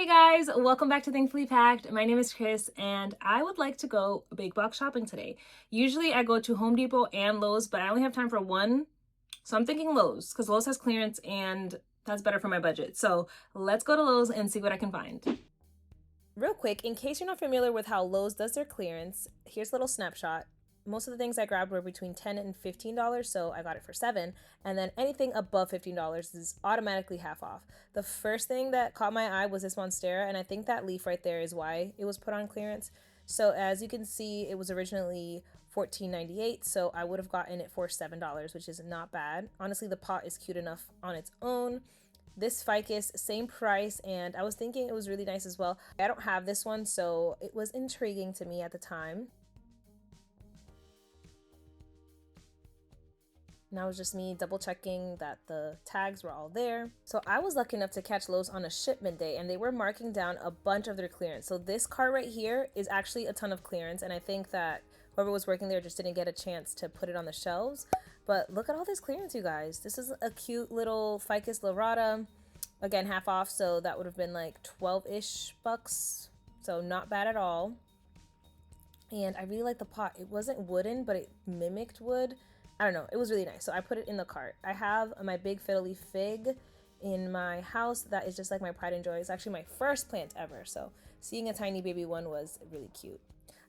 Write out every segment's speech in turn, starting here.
Hey guys, welcome back to Thankfully Packed. My name is Chris and I would like to go big box shopping today. Usually I go to Home Depot and Lowe's, but I only have time for one. So I'm thinking Lowe's because Lowe's has clearance and that's better for my budget. So let's go to Lowe's and see what I can find. Real quick, in case you're not familiar with how Lowe's does their clearance, here's a little snapshot. Most of the things I grabbed were between $10 and $15, so I got it for $7. And then anything above $15 is automatically half off. The first thing that caught my eye was this Monstera, and I think that leaf right there is why it was put on clearance. So as you can see, it was originally $14.98, so I would have gotten it for $7, which is not bad. Honestly, the pot is cute enough on its own. This ficus, same price, and I was thinking it was really nice as well. I don't have this one, so it was intriguing to me at the time. Now it was just me double checking that the tags were all there. So I was lucky enough to catch Lowe's on a shipment day and they were marking down a bunch of their clearance. So this cart right here is actually a ton of clearance, and I think that whoever was working there just didn't get a chance to put it on the shelves. But look at all this clearance, you guys. This is a cute little Ficus lyrata. Again, half off, so that would have been like 12-ish bucks. So not bad at all. And I really like the pot. It wasn't wooden, but it mimicked wood. I don't know, it was really nice. So I put it in the cart. I have my big fiddle leaf fig in my house. That is just like my pride and joy. It's actually my first plant ever. So seeing a tiny baby one was really cute.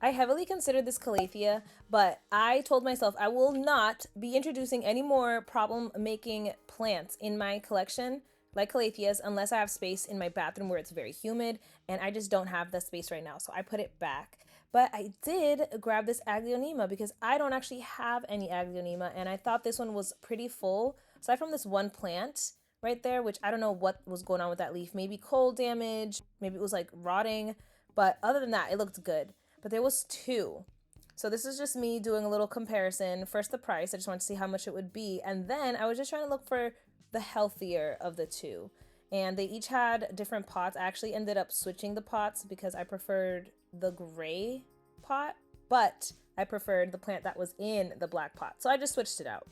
I heavily considered this calathea, but I told myself I will not be introducing any more problem-making plants in my collection like calatheas unless I have space in my bathroom where it's very humid, and I just don't have the space right now, so I put it back. But I did grab this Aglaonema because I don't actually have any Aglaonema, and I thought this one was pretty full. Aside from this one plant right there, which I don't know what was going on with that leaf. Maybe cold damage, maybe it was like rotting, but other than that, it looked good. But there was two. So this is just me doing a little comparison. First, the price. I just wanted to see how much it would be. And then I was just trying to look for the healthier of the two. And they each had different pots. I actually ended up switching the pots because I preferred the gray pot, but I preferred the plant that was in the black pot. So I just switched it out.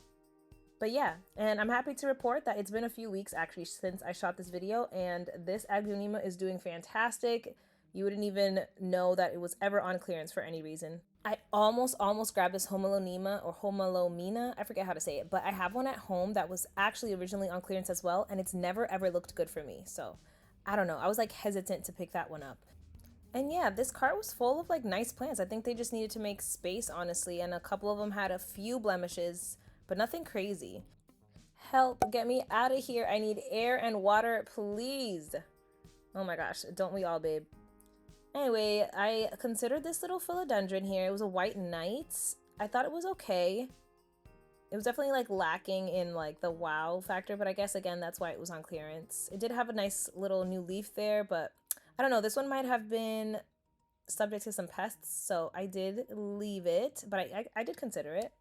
But yeah, and I'm happy to report that it's been a few weeks actually since I shot this video, and this Aglaonema is doing fantastic. You wouldn't even know that it was ever on clearance for any reason. I almost grabbed this Homalonema or Homalomena, I forget how to say it, but I have one at home that was actually originally on clearance as well, and it's never ever looked good for me. So I don't know, I was like hesitant to pick that one up. And yeah, this cart was full of like nice plants. I think they just needed to make space, honestly, and a couple of them had a few blemishes, but nothing crazy. Help, get me out of here. I need air and water, please. Oh my gosh, don't we all, babe? Anyway, I considered this little philodendron here. It was a white knight. I thought it was okay. It was definitely like lacking in like the wow factor, but I guess again, that's why it was on clearance. It did have a nice little new leaf there, but I don't know, this one might have been subject to some pests, so I did leave it, but I did consider it.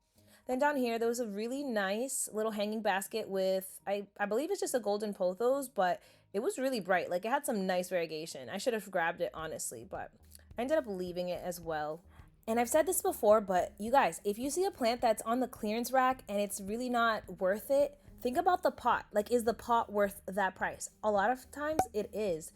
Then down here, there was a really nice little hanging basket with, I believe it's just a golden pothos, but it was really bright. Like, it had some nice variegation. I should have grabbed it, honestly, but I ended up leaving it as well. And I've said this before, but you guys, if you see a plant that's on the clearance rack and it's really not worth it, think about the pot. Like, is the pot worth that price? A lot of times it is.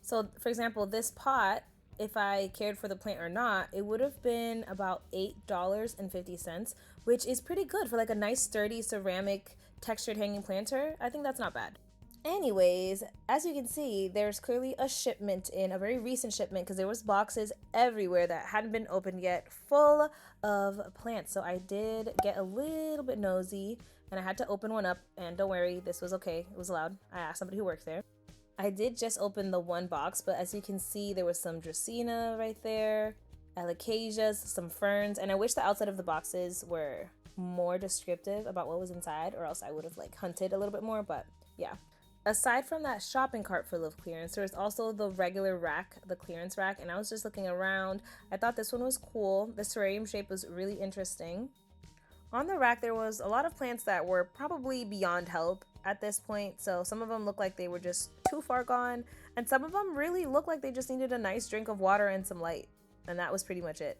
So, for example, this pot, if I cared for the plant or not, it would have been about $8.50, which is pretty good for like a nice sturdy ceramic textured hanging planter. I think that's not bad. Anyways, as you can see, there's clearly a shipment in, a very recent shipment, because there was boxes everywhere that hadn't been opened yet full of plants. So I did get a little bit nosy and I had to open one up, and don't worry, this was okay. It was allowed. I asked somebody who worked there. I did just open the one box, but as you can see, there was some Dracaena right there, alocasias, some ferns, and I wish the outside of the boxes were more descriptive about what was inside, or else I would have like hunted a little bit more, but yeah. Aside from that shopping cart full of clearance, there's also the regular rack, the clearance rack, and I was just looking around. I thought this one was cool. The terrarium shape was really interesting. On the rack, there was a lot of plants that were probably beyond help at this point, so some of them looked like they were just too far gone, and some of them really looked like they just needed a nice drink of water and some light, and that was pretty much it.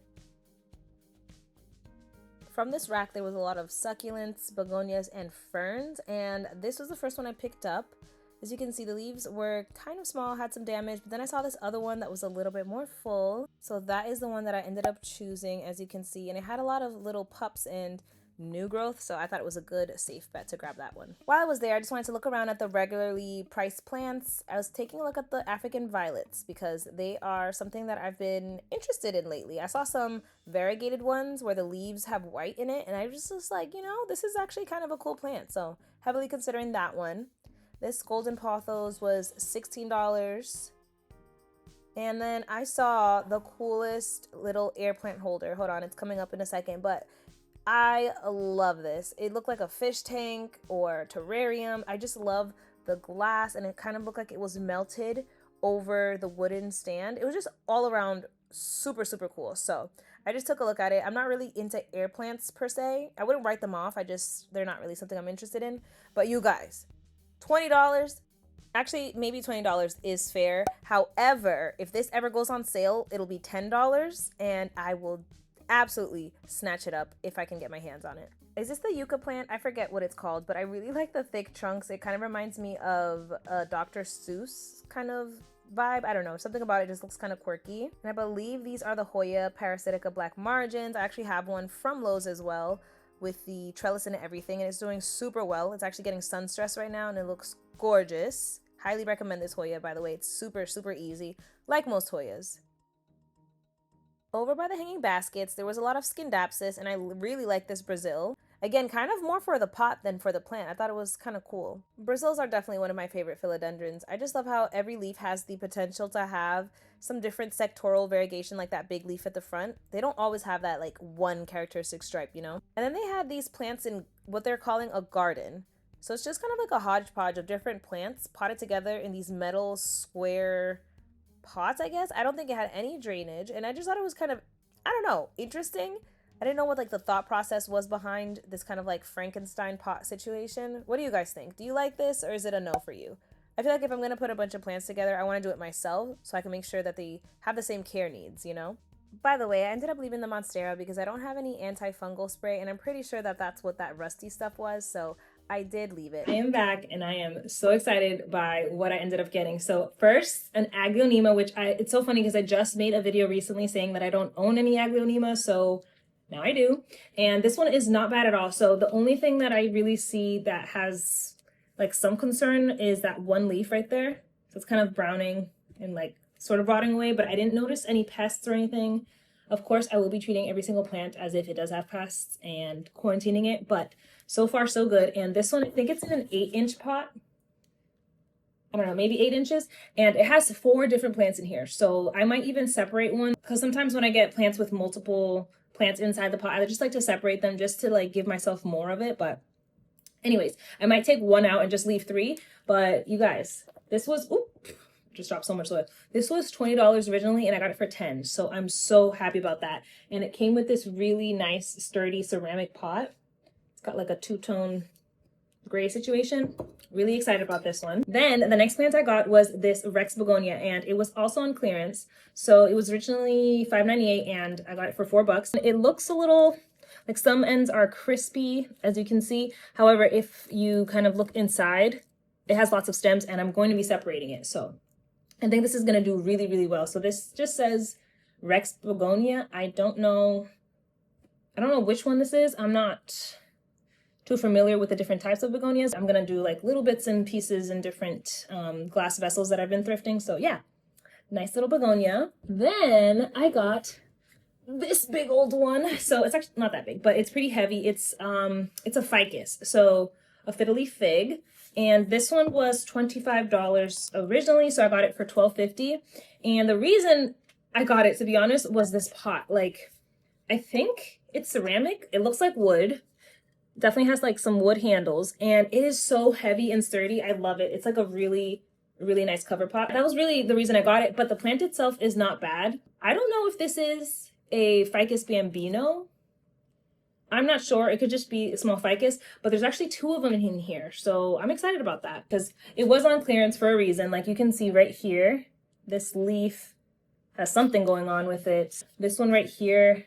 From this rack, there was a lot of succulents, begonias, and ferns, and this was the first one I picked up. As you can see, the leaves were kind of small, had some damage, but then I saw this other one that was a little bit more full. So that is the one that I ended up choosing, as you can see, and it had a lot of little pups and new growth, so I thought it was a good safe bet to grab that one. While I was there, I just wanted to look around at the regularly priced plants. I was taking a look at the African violets because they are something that I've been interested in lately. I saw some variegated ones where the leaves have white in it, and I was just like, you know, this is actually kind of a cool plant, so heavily considering that one. This golden pothos was $16. And then I saw the coolest little air plant holder. Hold on, it's coming up in a second, but I love this. It looked like a fish tank or terrarium. I just love the glass, and it kind of looked like it was melted over the wooden stand. It was just all around super, super cool. So I just took a look at it. I'm not really into air plants per se. I wouldn't write them off. They're not really something I'm interested in. But you guys, $20. Actually, maybe $20 is fair. However, if this ever goes on sale, it'll be $10, and I will absolutely snatch it up if I can get my hands on it. Is this the yucca plant? I forget what it's called, but I really like the thick trunks. It kind of reminds me of a Dr. Seuss kind of vibe. I don't know, something about it just looks kind of quirky. And I believe these are the Hoya parasitica black margins. I actually have one from Lowe's as well with the trellis and everything, and it's doing super well. It's actually getting sun stress right now, and it looks gorgeous. Highly recommend this Hoya, by the way. It's super, super easy, like most Hoyas. Over by the hanging baskets, there was a lot of Scindapsus, and I really like this Brazil. Again, kind of more for the pot than for the plant. I thought it was kind of cool. Brazils are definitely one of my favorite philodendrons. I just love how every leaf has the potential to have some different sectoral variegation, like that big leaf at the front. They don't always have that like one characteristic stripe, you know? And then they had these plants in what they're calling a garden. So it's just kind of like a hodgepodge of different plants potted together in these metal square pots, I guess. I don't think it had any drainage, and I just thought it was kind of, I don't know, interesting. I didn't know what like the thought process was behind this kind of like Frankenstein pot situation. What do you guys think? Do you like this, or is it a no for you? I feel like if I'm gonna put a bunch of plants together, I want to do it myself so I can make sure that they have the same care needs, you know? By the way, I ended up leaving the Monstera because I don't have any antifungal spray, and I'm pretty sure that that's what that rusty stuff was, so I did leave it. I am back, and I am so excited by what I ended up getting. So first, an Aglaonema, which it's so funny because I just made a video recently saying that I don't own any Aglaonema, so now I do. And this one is not bad at all. So the only thing that I really see that has like some concern is that one leaf right there. So it's kind of browning and like sort of rotting away, but I didn't notice any pests or anything. Of course, I will be treating every single plant as if it does have pests and quarantining it, but so far so good. And this one, I think it's in an 8-inch pot. I don't know, maybe 8 inches. And it has 4 different plants in here. So I might even separate one, because sometimes when I get plants with multiple plants inside the pot, I just like to separate them just to like give myself more of it. But anyways, I might take one out and just leave 3. But you guys, this was, just dropped so much soil. This was $20 originally, and I got it for 10. So I'm so happy about that. And it came with this really nice, sturdy ceramic pot. It's got like a 2-tone gray situation. Really excited about this one. Then the next plant I got was this Rex begonia, and it was also on clearance. So it was originally $5.98, and I got it for $4. It looks a little like some ends are crispy, as you can see. However, if you kind of look inside, it has lots of stems, and I'm going to be separating it. So I think this is going to do really, really well. So this just says Rex begonia. I don't know which one this is. I'm not too familiar with the different types of begonias. I'm gonna do like little bits and pieces in different glass vessels that I've been thrifting. So yeah, nice little begonia. Then I got this big old one. So it's actually not that big, but it's pretty heavy. It's a ficus, so a fiddly fig. And this one was $25 originally, so I got it for $12.50. And the reason I got it, to be honest, was this pot. Like, I think it's ceramic. It looks like wood. Definitely has like some wood handles, and it is so heavy and sturdy. I love it. It's like a really, really nice cover pot. That was really the reason I got it, but the plant itself is not bad. I don't know if this is a Ficus bambino. I'm not sure. It could just be a small ficus, but there's actually 2 of them in here. So I'm excited about that because it was on clearance for a reason. Like you can see right here, this leaf has something going on with it. This one right here,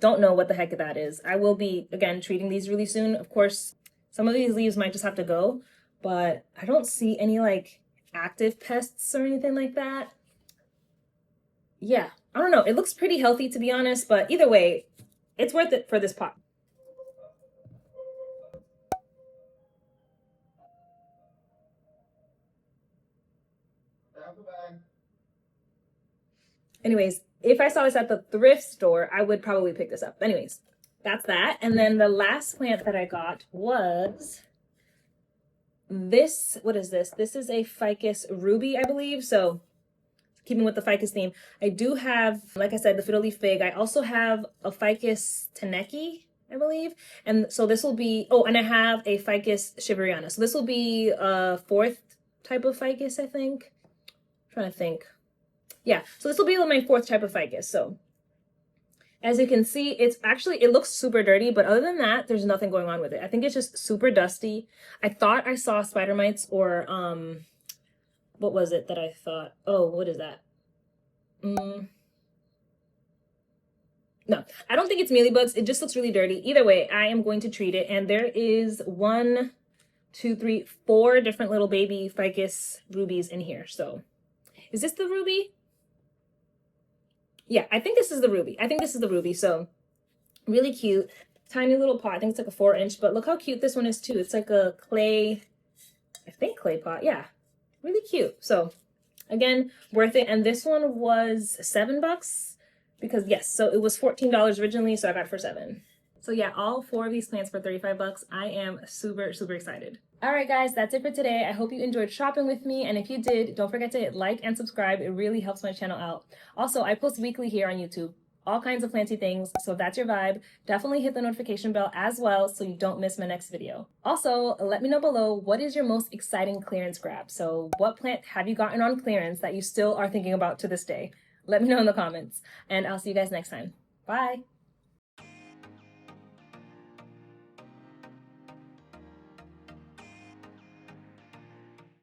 don't know what the heck that is. I will be, again, treating these really soon. Of course, some of these leaves might just have to go, but I don't see any like active pests or anything like that. Yeah, I don't know. It looks pretty healthy, to be honest, but either way, it's worth it for this pot. Anyways, if I saw this at the thrift store, I would probably pick this up. Anyways, that's that. And then the last plant that I got was this. What is this? This is a ficus ruby, I believe. So keeping with the ficus theme, I do have, like I said, the fiddle leaf fig. I also have a ficus teneki, I believe. And so this will be, oh, and I have a ficus shiveriana. So this will be a fourth type of ficus, I think. I'm trying to think. Yeah, so this will be my fourth type of ficus. So as you can see, it's actually, it looks super dirty, but other than that, there's nothing going on with it. I think it's just super dusty. I thought I saw spider mites or, what was it that I thought? Oh, what is that? No, I don't think it's mealybugs. It just looks really dirty. Either way, I am going to treat it. And there is 1, 2, 3, 4 different little baby ficus rubies in here. So is this the ruby? Yeah, I think this is the ruby. I think this is the ruby. So really cute. Tiny little pot. I think it's like a 4-inch, but look how cute this one is too. It's like a clay, I think clay pot. Yeah, really cute. So again, worth it. And this one was $7 because yes, so it was $14 originally, so I got it for $7. So yeah, all 4 of these plants for $35. I am super, super excited. All right, guys, that's it for today. I hope you enjoyed shopping with me. And if you did, don't forget to hit like and subscribe. It really helps my channel out. Also, I post weekly here on YouTube, all kinds of planty things. So if that's your vibe, definitely hit the notification bell as well so you don't miss my next video. Also, let me know below, what is your most exciting clearance grab? So what plant have you gotten on clearance that you still are thinking about to this day? Let me know in the comments, and I'll see you guys next time. Bye.